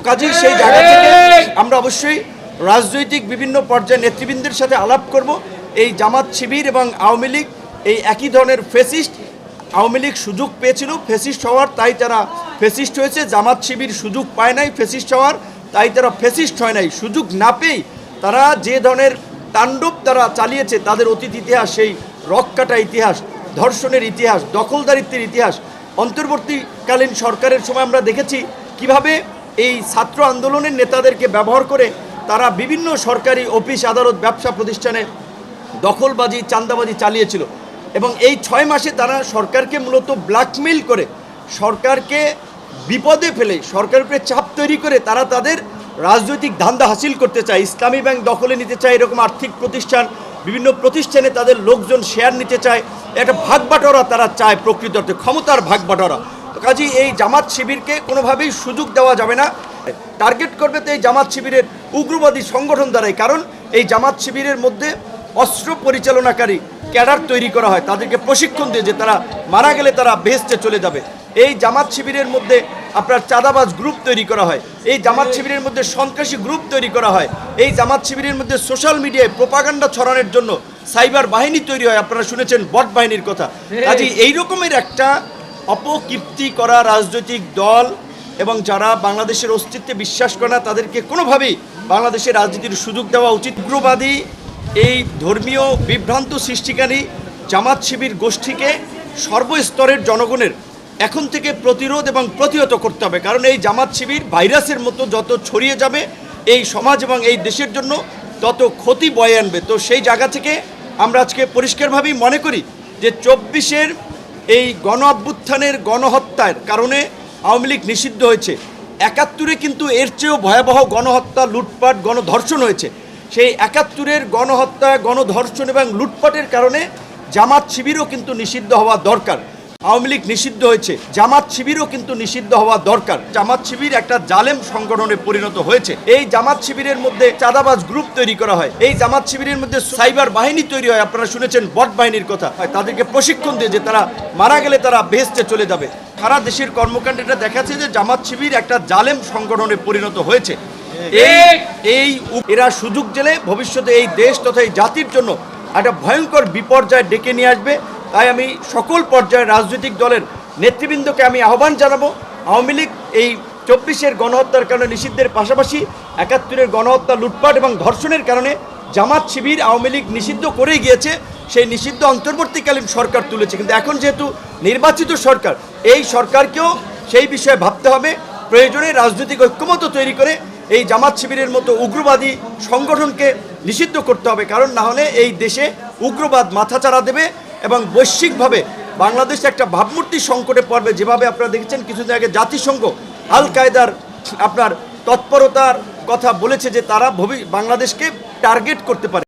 কাজেই সেই জায়গা থেকে আমরা অবশ্যই রাজনৈতিক বিভিন্ন পর্যায়ে নেতৃবৃন্দের সাথে আলাপ করব। এই জামাত শিবির এবং আওয়ামী লীগ এই একই ধরনের ফেসিস্ট। আওয়ামী লীগ সুযোগ পেয়েছিল ফেসিস্ট হওয়ার, তাই তারা ফেসিস্ট হয়েছে। জামাত শিবির সুযোগ পায় নাই ফেসিস্ট হওয়ার, তাই তারা ফেসিস্ট হয় নাই। সুযোগ না পেয়েই তারা যে ধরনের তাণ্ডব তারা চালিয়েছে, তাদের অতীত ইতিহাস, সেই রক্কাটা ইতিহাস, ধর্ষণের ইতিহাস, দখলদারিত্বের ইতিহাস। অন্তর্বর্তীকালীন সরকারের সময় আমরা দেখেছি কিভাবে এই ছাত্র আন্দোলনের নেতাদেরকে ব্যবহার করে তারা বিভিন্ন সরকারি অফিস, আদালত, ব্যবসা প্রতিষ্ঠানে দখলবাজি, চাঁদাবাজি চালিয়েছিল। এবং এই 6 মাসে তারা সরকারকে মূলত ব্ল্যাকমেইল করে, সরকারকে বিপদে ফেলে, সরকারের উপরে চাপ তৈরি করে তারা তাদের রাজনৈতিক ধান্দা হাসিল করতে চায়। ইসলামী ব্যাংক দখলে নিতে চায়, এরকম আর্থিক প্রতিষ্ঠান, বিভিন্ন প্রতিষ্ঠানে তাদের লোকজন শেয়ার নিতে চায়। একটা ভাগ বাটোয়ারা তারা চায়, প্রকৃত অর্থে ক্ষমতার ভাগ বাটোয়ারা। কাজেই এই জামাত শিবিরকে কোনোভাবেই সুযোগ দেওয়া যাবে না। টার্গেট করবে তো এই জামাত শিবিরের উগ্রবাদী সংগঠন দ্বারাই। কারণ এই জামাত শিবিরের মধ্যে অস্ত্র পরিচালনাকারী ক্যাডার তৈরি করা হয়, তাদেরকে প্রশিক্ষণ দিয়ে যে তারা মারা গেলে তারা বেহেশতে চলে যাবে। এই জামাত শিবিরের মধ্যে আপনার চাঁদাবাজ গ্রুপ তৈরি করা হয়, এই জামাত শিবিরের মধ্যে সন্ত্রাসী গ্রুপ তৈরি করা হয়, এই জামাত শিবিরের মধ্যে সোশ্যাল মিডিয়ায় প্রোপাগান্ডা ছড়ানোর জন্য সাইবার বাহিনী তৈরি হয়। আপনারা শুনেছেন বট বাহিনীর কথা। কাজেই এই রকমের একটা অপকীর্তি করা রাজনৈতিক দল এবং যারা বাংলাদেশের অস্তিত্বে বিশ্বাস করে না, তাদেরকে কোনোভাবেই বাংলাদেশের রাজনীতির সুযোগ দেওয়া উচিত। উগ্রবাদী এই ধর্মীয় বিভ্রান্ত সৃষ্টিকারী জামাত শিবির গোষ্ঠীকে সর্বস্তরের জনগণের এখন থেকে প্রতিরোধ এবং প্রতিহত করতে হবে। কারণ এই জামাত শিবির ভাইরাসের মতো যত ছড়িয়ে যাবে এই সমাজ এবং এই দেশের জন্য তত ক্ষতি বয়ে আনবে। তো সেই জায়গা থেকে আমরা আজকে পরিষ্কারভাবেই মনে করি যে 24-এর এই গণ অভ্যুত্থানের গণহত্যার কারণে আওয়ামী লীগ নিষিদ্ধ হয়েছে। 71-এ কিন্তু এর চেয়েও ভয়াবহ গণহত্যা, লুটপাট, গণধর্ষণ হয়েছে। সেই 71-এর গণহত্যা, গণধর্ষণ এবং লুটপাটের কারণে জামাত শিবিরও কিন্তু নিষিদ্ধ হওয়া দরকার। আওয়ামী লীগ নিষিদ্ধ হয়েছে, জামাত শিবিরও কিন্তু নিষিদ্ধ হওয়া দরকার। জামাত শিবির একটা জালেম সংগঠনে পরিণত হয়েছে। এই জামাত শিবিরের মধ্যে চাঁদাবাজ গ্রুপ তৈরি করা হয়, এই জামাত শিবিরের মধ্যে সাইবার বাহিনী তৈরি হয়। আপনারা শুনেছেন বট বাহিনীর কথা। তাদেরকে প্রশিক্ষণ দিয়ে যে তারা মারা গেলে তারা বেহেশতে চলে যাবে। সারা দেশের কর্মকাণ্ডটা দেখাচ্ছে যে জামাত শিবির একটা জালেম সংগঠনে পরিণত হয়েছে। এরা সুযোগ জেলে ভবিষ্যতে এই দেশ তথা এই জাতির জন্য একটা ভয়ঙ্কর বিপর্যয় ডেকে নিয়ে আসবে। তাই আমি সকল পর্যায়ের রাজনৈতিক দলের নেতৃবৃন্দকে আমি আহ্বান জানাবো, আওয়ামী লীগ এই 24-এর গণহত্যার কারণে নিষিদ্ধের পাশাপাশি 71-এর গণহত্যা, লুটপাট এবং ধর্ষণের কারণে জামাত শিবির আওয়ামী লীগ নিষিদ্ধ করেই গিয়েছে। সেই নিষিদ্ধ অন্তর্বর্তীকালীন সরকার তুলেছে, কিন্তু এখন যেহেতু নির্বাচিত সরকার, এই সরকারকেও সেই বিষয়ে ভাবতে হবে। প্রয়োজনে রাজনৈতিক ঐক্যমত্য তৈরি করে এই জামাত শিবিরের মতো উগ্রবাদী সংগঠনকে নিষিদ্ধ করতে হবে। কারণ না হলে এই দেশে উগ্রবাদ মাথাচাড়া দেবে এবং বৈশ্বিকভাবে বাংলাদেশ একটা ভাবমূর্তি সংকটে পড়বে। যেভাবে আপনারা দেখেছেন কিছুদিন আগে জাতিসংঘ আল কায়দার আপনার তৎপরতার কথা বলেছে যে তারা বাংলাদেশকে টার্গেট করতে পারে।